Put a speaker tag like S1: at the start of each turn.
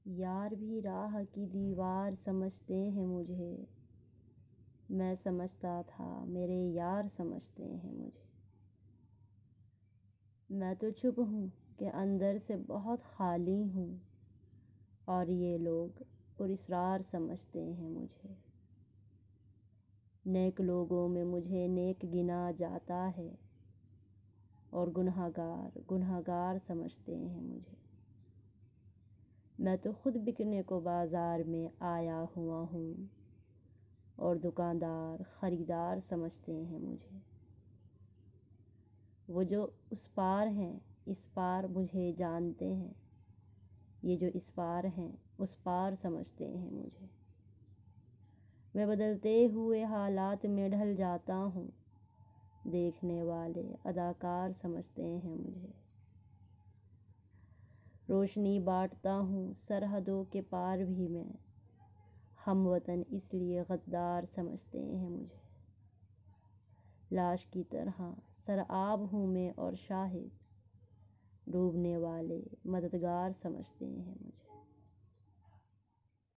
S1: یار بھی راہ کی دیوار سمجھتے ہیں مجھے، میں سمجھتا تھا میرے یار سمجھتے ہیں مجھے۔ میں تو چپ ہوں کہ اندر سے بہت خالی ہوں، اور یہ لوگ پراسرار سمجھتے ہیں مجھے۔ نیک لوگوں میں مجھے نیک گنا جاتا ہے، اور گنہگار سمجھتے ہیں مجھے۔ میں تو خود بکنے کو بازار میں آیا ہوا ہوں، اور دکاندار خریدار سمجھتے ہیں مجھے۔ وہ جو اس پار ہیں اس پار مجھے جانتے ہیں، یہ جو اس پار ہیں اس پار سمجھتے ہیں مجھے۔ میں بدلتے ہوئے حالات میں ڈھل جاتا ہوں، دیکھنے والے اداکار سمجھتے ہیں مجھے۔ روشنی بانٹتا ہوں سرحدوں کے پار بھی میں، ہم وطن اس لیے غدار سمجھتے ہیں مجھے۔ لاش کی طرح سرآب ہوں میں اور شاہد، ڈوبنے والے مددگار سمجھتے ہیں مجھے۔